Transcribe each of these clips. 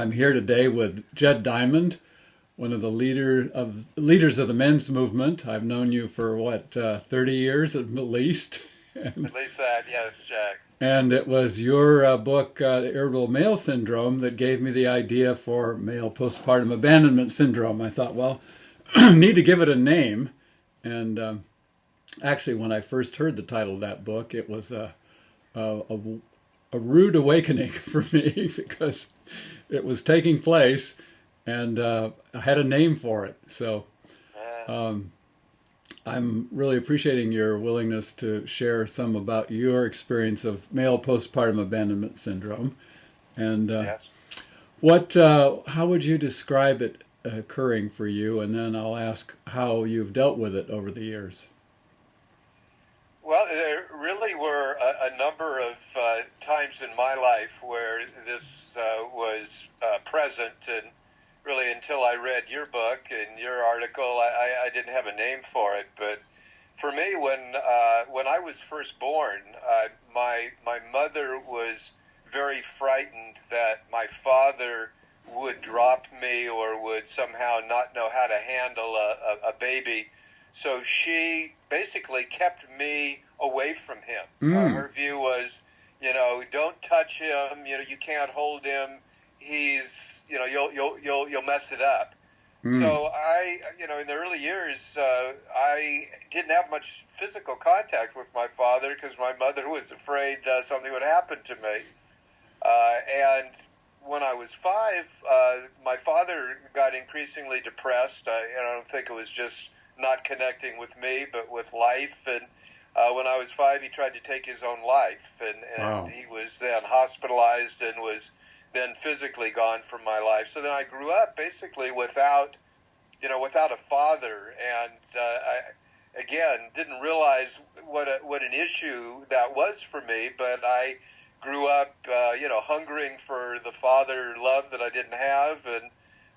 I'm here today with Jed Diamond, one of the leaders of the men's movement. I've known you for 30 years at least. At least that, yes, Jack. And it was your book, Irritable Male Syndrome, that gave me the idea for Male Postpartum Abandonment Syndrome. I thought, well, need to give it a name. And actually, when I first heard the title of that book, it was a, a rude awakening for me because it was taking place and I had a name for it. So um, I'm really appreciating your willingness to share some about your experience of male postpartum abandonment syndrome. And Yes. how would you describe it occurring for you? And then I'll ask how you've dealt with it over the years. Well, there really were a number of times in my life where this was present, and really until I read your book and your article, I didn't have a name for it. But for me, when I was first born, my mother was very frightened that my father would drop me or would somehow not know how to handle a baby. So she basically kept me away from him. Her view was, don't touch him. You can't hold him. He's, you'll mess it up. So I, in the early years, I didn't have much physical contact with my father because my mother was afraid something would happen to me. And when I was 5, my father got increasingly depressed. I don't think it was just not connecting with me, but with life. And when I was 5, he tried to take his own life, and Wow. he was then hospitalized and was then physically gone from my life. So then I grew up basically without a father, and I, again, didn't realize what an issue that was for me. But I grew up, hungering for the father love that I didn't have, and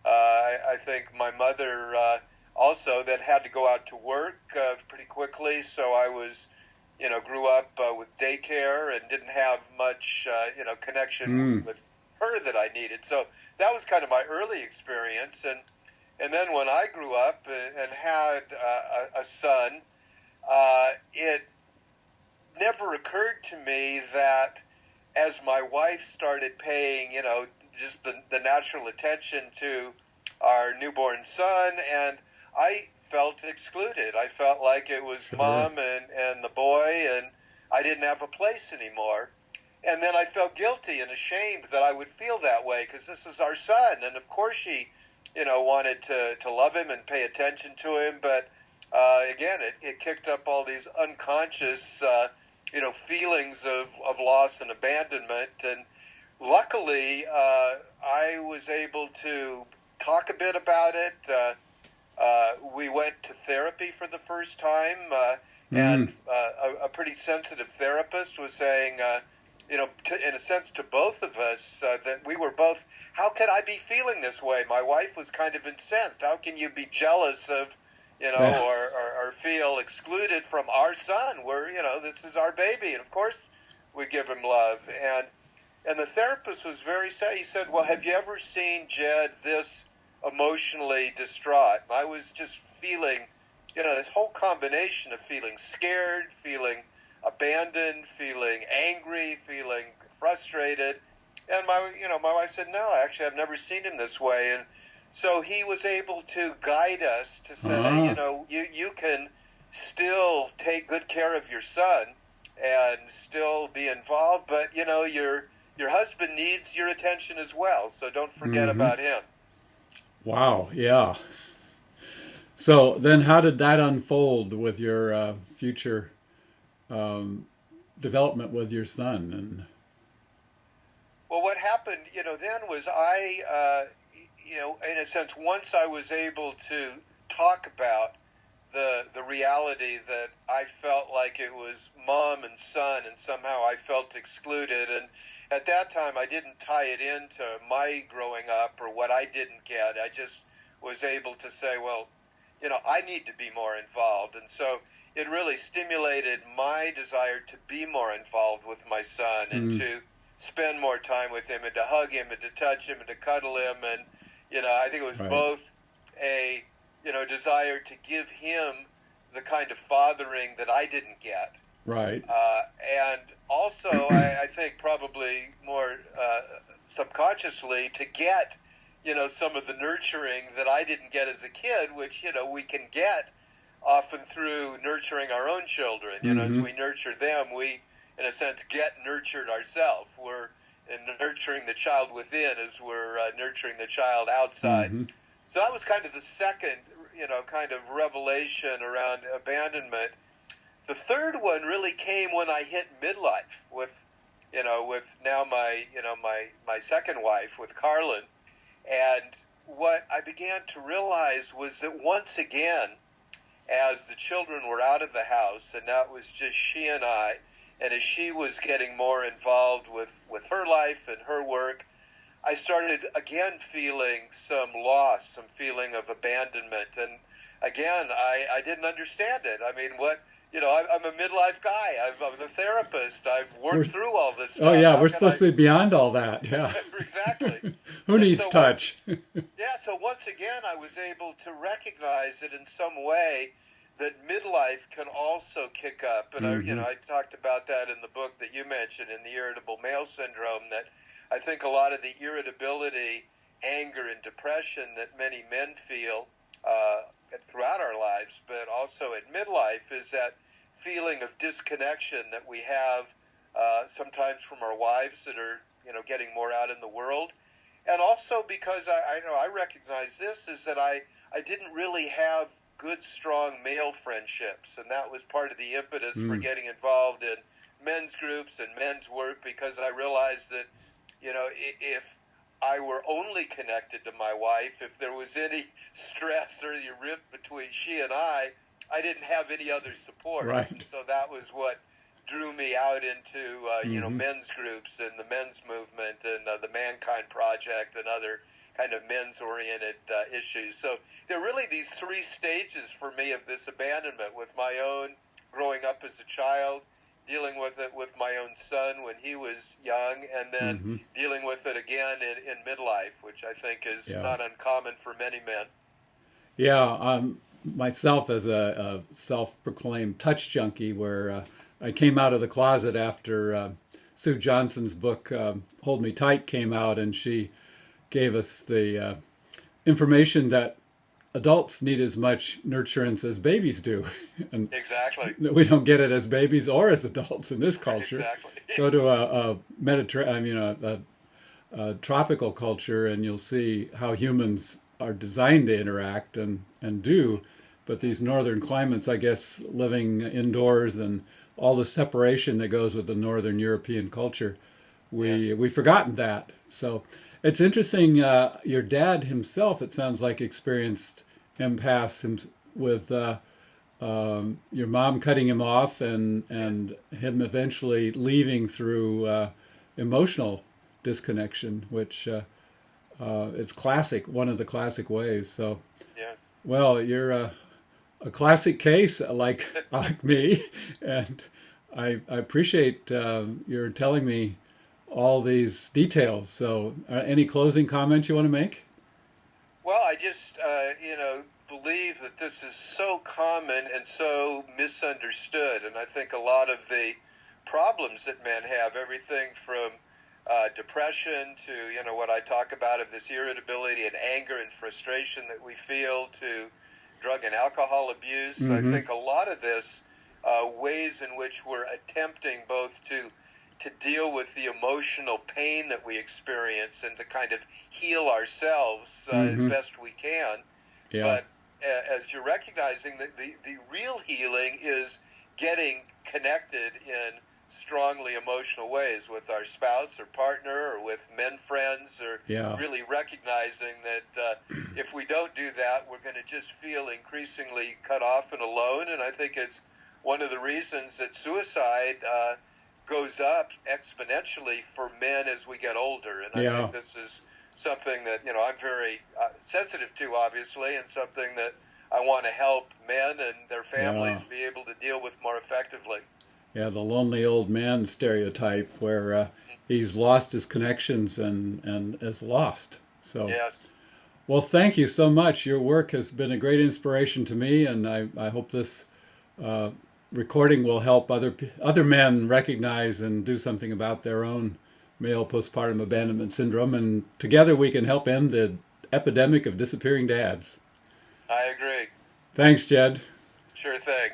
I think my mother also then had to go out to work pretty quickly. So I was, grew up with daycare and didn't have much, connection with her that I needed. So that was kind of my early experience. And then when I grew up and had a son, it never occurred to me that as my wife started paying, just the natural attention to our newborn son, and I felt excluded. I felt like it was Sure. mom and the boy, and I didn't have a place anymore. And then I felt guilty and ashamed that I would feel that way because this is our son. And of course she, wanted to love him and pay attention to him. But again, it kicked up all these unconscious, feelings of loss and abandonment. And luckily, I was able to talk a bit about it. We went to therapy for the first time, and a pretty sensitive therapist was saying, in a sense to both of us, that we were both, how could I be feeling this way? My wife was kind of incensed. How can you be jealous of, or feel excluded from our son? This is our baby, and of course we give him love. And the therapist was very sad. He said, well, have you ever seen Jed this emotionally distraught? And I was just feeling, this whole combination of feeling scared, feeling abandoned, feeling angry, feeling frustrated. And my wife said, no, actually, I've never seen him this way. And so he was able to guide us to say, you can still take good care of your son and still be involved, but, your husband needs your attention as well, so don't forget about him. Wow, yeah. So then how did that unfold with your future development with your son? And Well, what happened, then was in a sense, once I was able to talk about the reality that I felt like it was mom and son, and somehow I felt excluded. And at that time, I didn't tie it into my growing up or what I didn't get. I just was able to say, well, I need to be more involved. And so it really stimulated my desire to be more involved with my son and to spend more time with him and to hug him and to touch him and to cuddle him. And, I think it was Right. both a, desire to give him the kind of fathering that I didn't get. Right. And also, I think probably more subconsciously to get, some of the nurturing that I didn't get as a kid, which, we can get often through nurturing our own children. As we nurture them, we, in a sense, get nurtured ourselves. We're nurturing the child within as we're nurturing the child outside. So that was kind of the second, kind of revelation around abandonment. The third one really came when I hit midlife with, with now my second wife, with Carlin. And what I began to realize was that once again, as the children were out of the house, and now it was just she and I, and as she was getting more involved with her life and her work, I started again feeling some loss, some feeling of abandonment. And again, I didn't understand it. I mean, I'm a midlife guy. I'm a therapist. I've worked through all this stuff. Oh, yeah, we're supposed to be beyond all that. Yeah. Exactly. Who needs touch? So once again, I was able to recognize it in some way that midlife can also kick up. And I talked about that in the book that you mentioned, in the Irritable Male Syndrome, that I think a lot of the irritability, anger, and depression that many men feel throughout our lives, but also at midlife, is that feeling of disconnection that we have sometimes from our wives that are getting more out in the world. And also because I know I recognize this, is that I didn't really have good, strong male friendships, and that was part of the impetus for getting involved in men's groups and men's work, because I realized that if I were only connected to my wife, if there was any stress or any rift between she and I didn't have any other supports. Right. And so that was what drew me out into men's groups and the men's movement and the Mankind Project and other kind of men's-oriented issues. So there are really these three stages for me of this abandonment, with my own growing up as a child, dealing with it with my own son when he was young, and then dealing with it again in midlife, which I think is not uncommon for many men. Yeah, myself as a self-proclaimed touch junkie, where I came out of the closet after Sue Johnson's book, Hold Me Tight, came out, and she gave us the information that adults need as much nurturance as babies do. And Exactly. we don't get it as babies or as adults in this culture. Exactly. Go to a tropical culture, and you'll see how humans are designed to interact and do. But these northern climates, I guess, living indoors and all the separation that goes with the northern European culture, we've forgotten that. So it's interesting. Your dad himself, it sounds like, experienced MPAS with your mom cutting him off and him eventually leaving through emotional disconnection, which is classic, one of the classic ways. So, Yes. well, you're a classic case like me, and I appreciate your telling me all these details. So, any closing comments you want to make? Well, I just, believe that this is so common and so misunderstood. And I think a lot of the problems that men have, everything from depression to, what I talk about of this irritability and anger and frustration that we feel, to drug and alcohol abuse. I think a lot of this ways in which we're attempting both to deal with the emotional pain that we experience and to kind of heal ourselves as best we can. Yeah. But as you're recognizing, that the real healing is getting connected in strongly emotional ways with our spouse or partner or with men friends, or really recognizing that if we don't do that, we're going to just feel increasingly cut off and alone. And I think it's one of the reasons that suicide goes up exponentially for men as we get older. And I think this is something that, I'm very sensitive to, obviously, and something that I want to help men and their families be able to deal with more effectively. Yeah, the lonely old man stereotype, where he's lost his connections and is lost. So, Yes. well, thank you so much. Your work has been a great inspiration to me, and I hope this recording will help other men recognize and do something about their own male postpartum abandonment syndrome, and together we can help end the epidemic of disappearing dads. I agree. Thanks, Jed. Sure thing.